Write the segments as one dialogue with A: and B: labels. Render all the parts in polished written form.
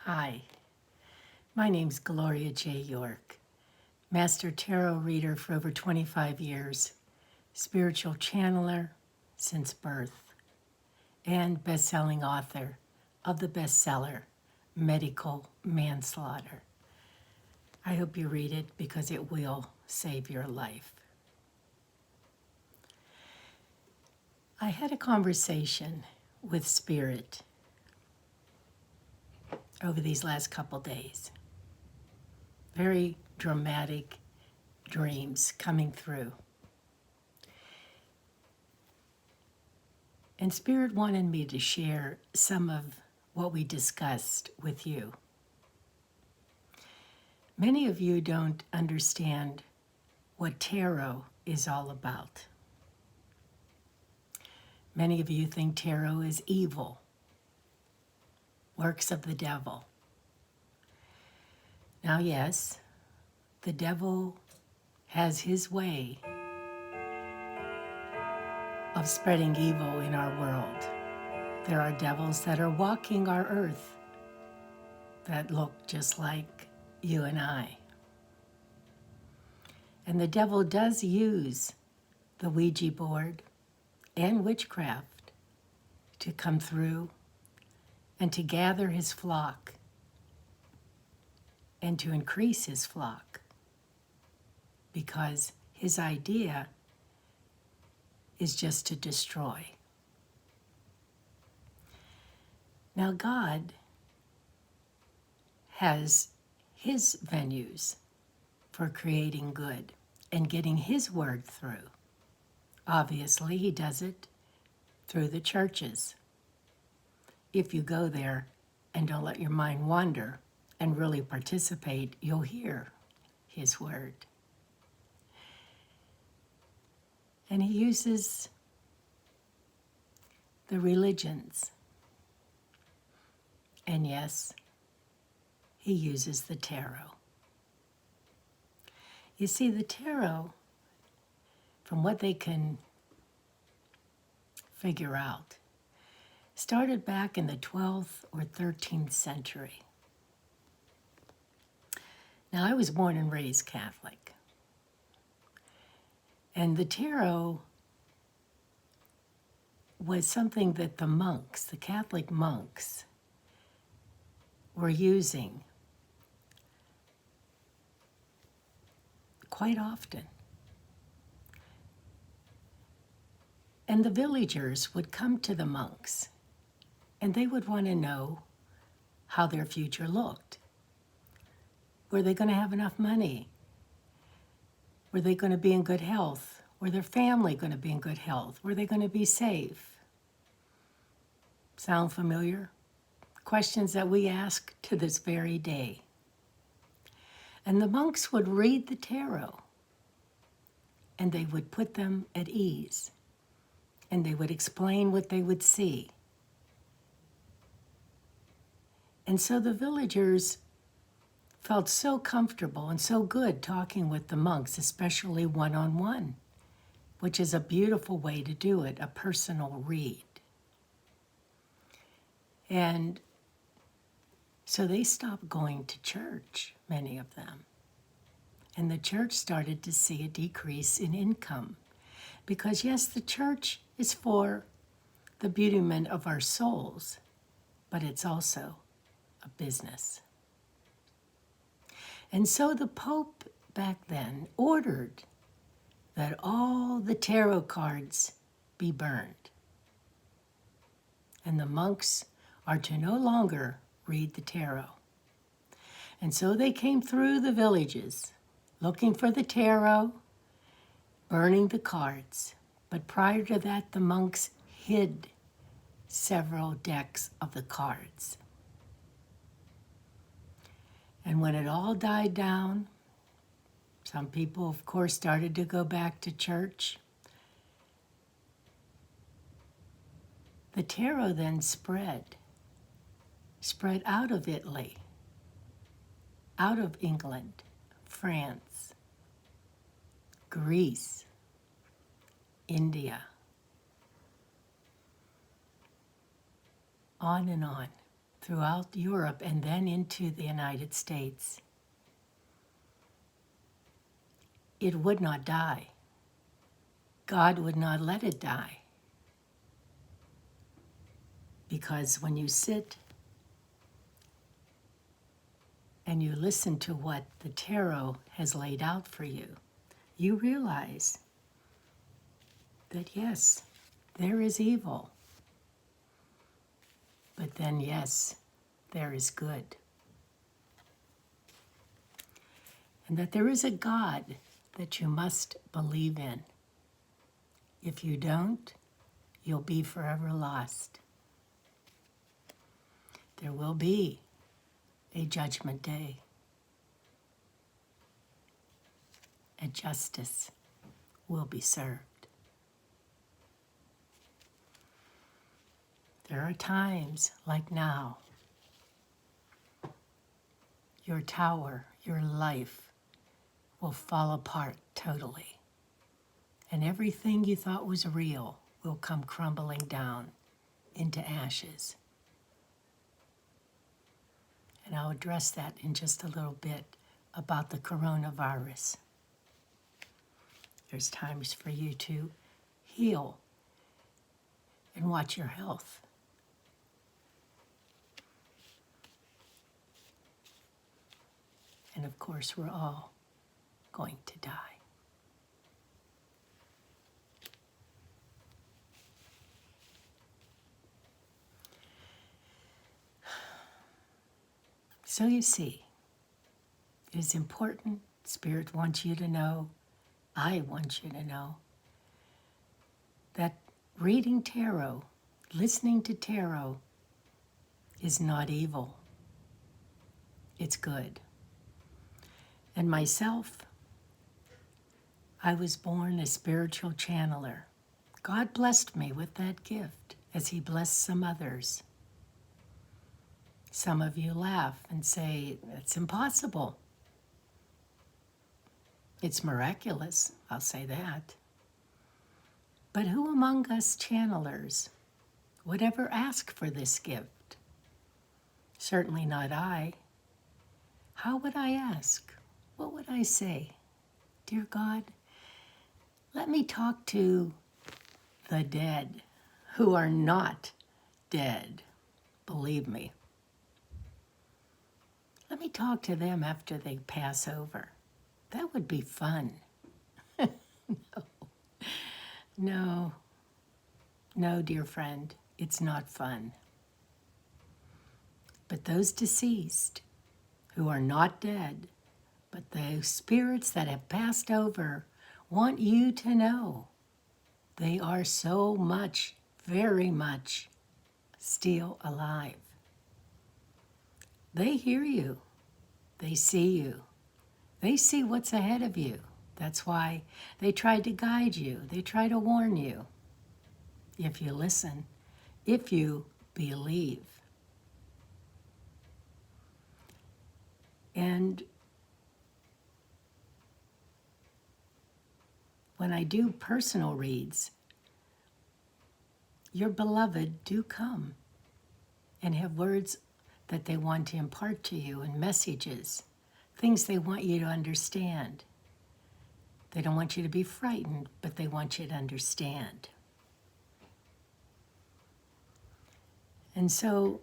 A: Hi, my name's Gloria J. York, Master Tarot Reader for over 25 years, spiritual channeler since birth, and best-selling author of the bestseller, Medical Manslaughter. I hope you read it because it will save your life. I had a conversation with Spirit over these last couple days. Very dramatic dreams coming through. And Spirit wanted me to share some of what we discussed with you. Many of you don't understand what tarot is all about. Many of you think tarot is evil, works of the devil. Now, yes, the devil has his way of spreading evil in our world. There are devils that are walking our earth that look just like you and I. And the devil does use the Ouija board and witchcraft to come through and to gather his flock and to increase his flock, because his idea is just to destroy. Now, God has his venues for creating good and getting his word through. Obviously, he does it through the churches. If you go there and don't let your mind wander and really participate, you'll hear his word. And he uses the religions. And yes, he uses the tarot. You see, the tarot, from what they can figure out, started back in the 12th or 13th century. Now, I was born and raised Catholic. And the tarot was something that the monks, the Catholic monks, were using quite often. And the villagers would come to the monks, and they would want to know how their future looked. Were they going to have enough money? Were they going to be in good health? Were their family going to be in good health? Were they going to be safe? Sound familiar? Questions that we ask to this very day. And the monks would read the tarot, and they would put them at ease, and they would explain what they would see. And so the villagers felt so comfortable and so good talking with the monks, especially one-on-one, which is a beautiful way to do it, a personal read. And so they stopped going to church, many of them. And the church started to see a decrease in income. Because yes, the church is for the betterment of our souls, but it's also a business. And so the Pope back then ordered that all the tarot cards be burned. And the monks are to no longer read the tarot. And so they came through the villages looking for the tarot, burning the cards. But prior to that, the monks hid several decks of the cards. And when it all died down, some people, of course, started to go back to church. The tarot then spread out of Italy, out of England, France, Greece, India, on and on throughout Europe and then into the United States. It would not die. God would not let it die. Because when you sit and you listen to what the tarot has laid out for you, you realize that yes, there is evil. But then yes, there is good. And that there is a God that you must believe in. If you don't, you'll be forever lost. There will be a judgment day, and justice will be served. There are times like now, your tower, your life will fall apart totally, and everything you thought was real will come crumbling down into ashes. And I'll address that in just a little bit about the coronavirus. There's times for you to heal and watch your health. And of course, we're all going to die. So you see, it is important. Spirit wants you to know, I want you to know, that reading tarot, listening to tarot, is not evil. It's good. And myself, I was born a spiritual channeler. God blessed me with that gift, as He blessed some others. Some of you laugh and say, it's impossible. It's miraculous, I'll say that. But who among us channelers would ever ask for this gift? Certainly not I. How would I ask? What would I say? Dear God, let me talk to the dead who are not dead. Believe me. Let me talk to them after they pass over. That would be fun. No, dear friend, it's not fun. But those deceased who are not dead, but the spirits that have passed over, want you to know they are so much, very much, still alive. They hear you. They see you. They see what's ahead of you. That's why they try to guide you. They try to warn you. If you listen, if you believe. And when I do personal reads, your beloved do come and have words that they want to impart to you and messages, things they want you to understand. They don't want you to be frightened, but they want you to understand. And so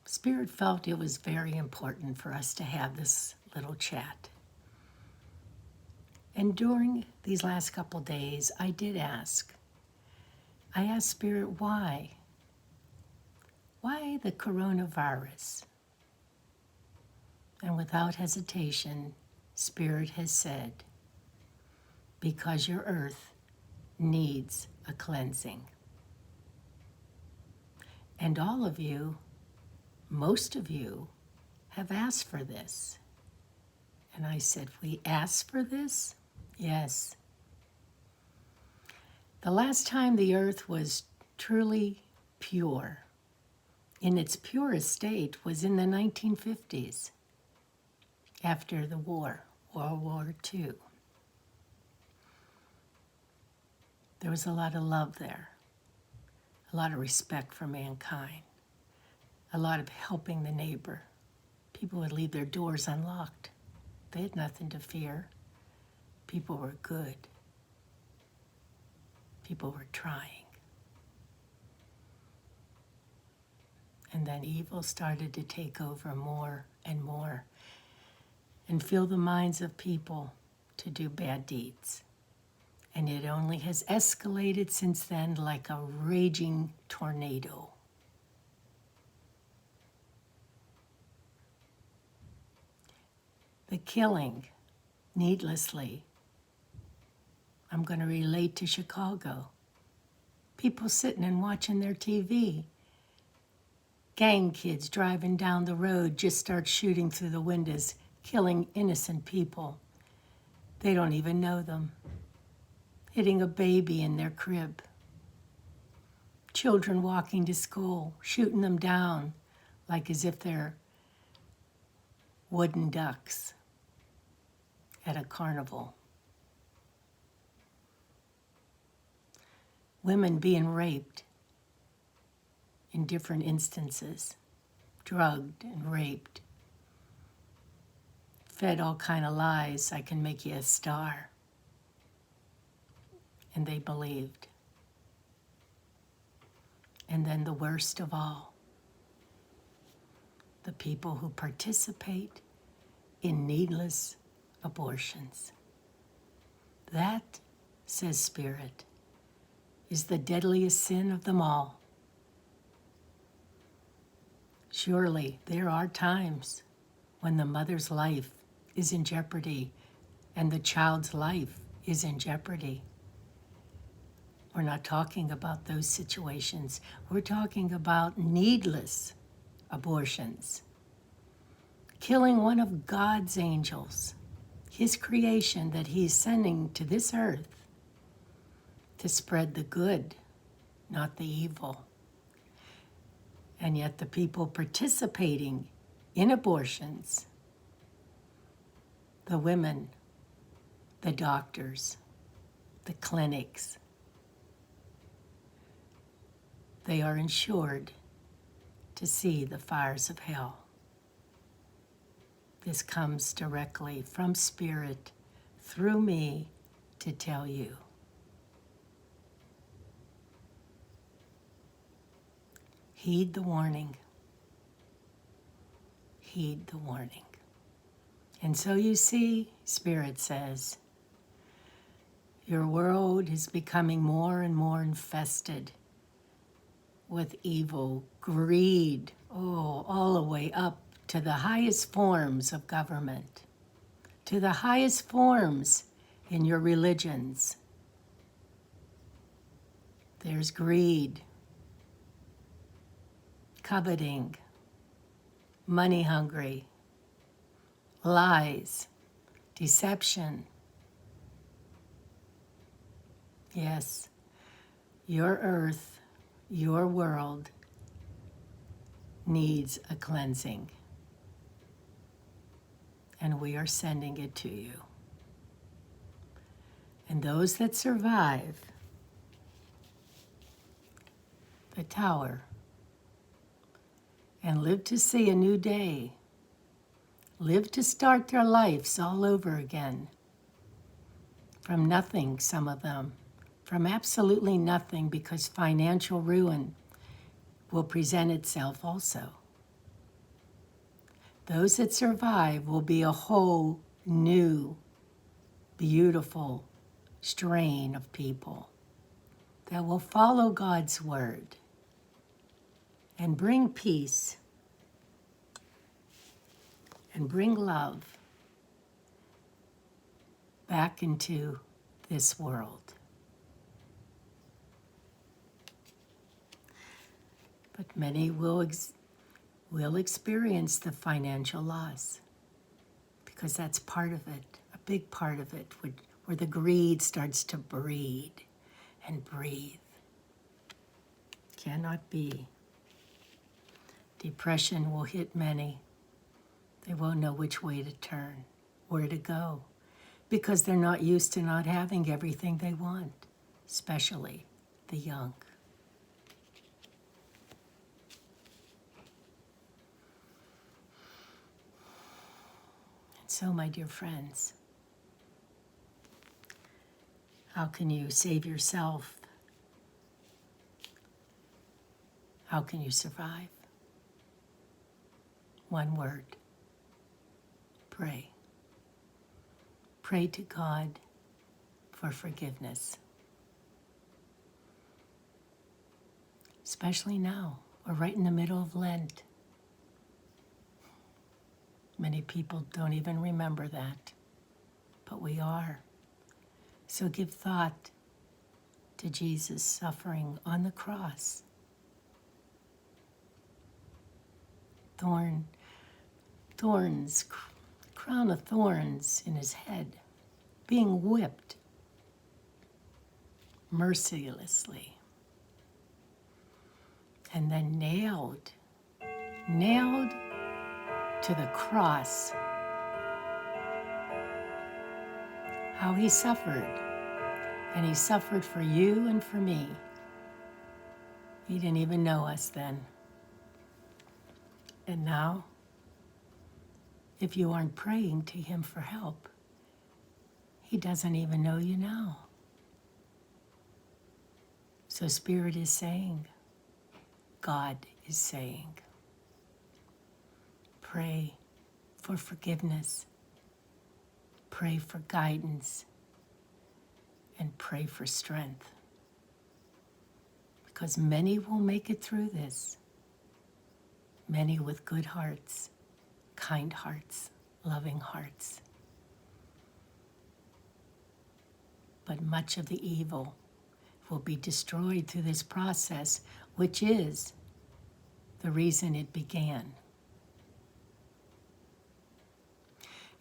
A: Spirit felt it was very important for us to have this little chat. And during these last couple days, I did ask. I asked Spirit, why? Why the coronavirus? And without hesitation, Spirit has said, because your earth needs a cleansing. And all of you, most of you, have asked for this. And I said, we asked for this? Yes. The last time the earth was truly pure, in its purest state, was in the 1950s, after the war, World War II. There was a lot of love there, a lot of respect for mankind, a lot of helping the neighbor. People would leave their doors unlocked. They had nothing to fear. People were good. People were trying. And then evil started to take over more and more and fill the minds of people to do bad deeds. And it only has escalated since then like a raging tornado. The killing, needlessly. I'm going to relate to Chicago. People sitting and watching their TV. Gang kids driving down the road just start shooting through the windows, killing innocent people. They don't even know them. Hitting a baby in their crib. Children walking to school, shooting them down like as if they're wooden ducks at a carnival. Women being raped in different instances, drugged and raped, fed all kind of lies, I can make you a star. And they believed. And then the worst of all, the people who participate in needless abortions. That, says Spirit, is the deadliest sin of them all. Surely there are times when the mother's life is in jeopardy and the child's life is in jeopardy. We're not talking about those situations. We're talking about needless abortions. Killing one of God's angels, his creation that he's sending to this earth to spread the good, not the evil. And yet the people participating in abortions, the women, the doctors, the clinics, they are insured to see the fires of hell. This comes directly from Spirit through me to tell you. Heed the warning. Heed the warning. And so you see, Spirit says, your world is becoming more and more infested with evil, greed, all the way up to the highest forms of government, to the highest forms in your religions. There's greed, coveting, money hungry, lies, deception. Yes, your earth, your world needs a cleansing. And we are sending it to you. And those that survive the tower and live to see a new day, live to start their lives all over again, from nothing, some of them, from absolutely nothing, because financial ruin will present itself also. Those that survive will be a whole new, beautiful strain of people that will follow God's word and bring peace and bring love back into this world. But many will experience the financial loss, because that's part of it, a big part of it, where the greed starts to breed and breathe. Cannot be. Depression will hit many. They won't know which way to turn, where to go, because they're not used to not having everything they want, especially the young. so, my dear friends, how can you save yourself? How can you survive? One word: pray. Pray to God for forgiveness. Especially now, we're right in the middle of Lent. Many people don't even remember that, but we are. So give thought to Jesus suffering on the cross. Thorns, crown of thorns in his head, being whipped mercilessly, and then nailed to the cross. How he suffered, and he suffered for you and for me. He didn't even know us then. And now, if you aren't praying to him for help, he doesn't even know you now. So Spirit is saying, God is saying, pray for forgiveness, pray for guidance, and pray for strength. Because many will make it through this. Many with good hearts, kind hearts, loving hearts. But much of the evil will be destroyed through this process, which is the reason it began.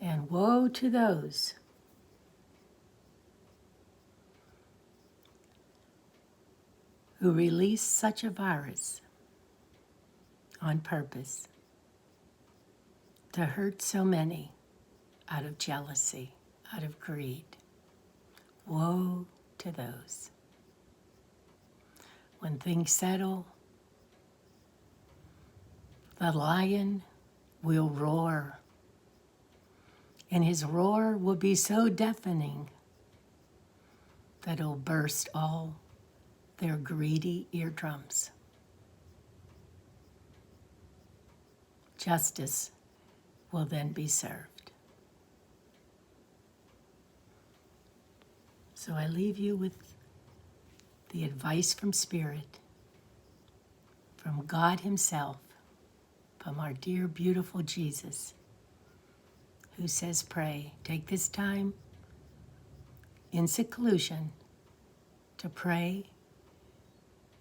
A: And woe to those who release such a virus on purpose to hurt so many out of jealousy, out of greed. Woe to those. When things settle, the lion will roar, and his roar will be so deafening that it'll burst all their greedy eardrums. Justice will then be served. So I leave you with the advice from Spirit, from God himself, from our dear, beautiful Jesus, who says pray. Take this time in seclusion to pray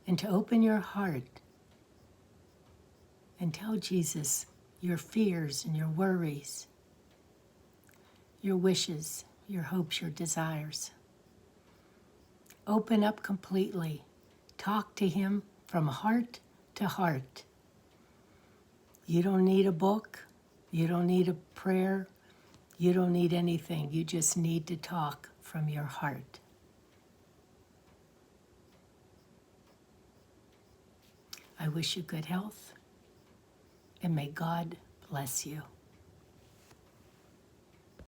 A: and to open your heart and tell Jesus your fears and your worries, your wishes, your hopes, your desires. Open up completely. Talk to him from heart to heart. You don't need a book. You don't need a prayer. You don't need anything. You just need to talk from your heart. I wish you good health, and may God bless you.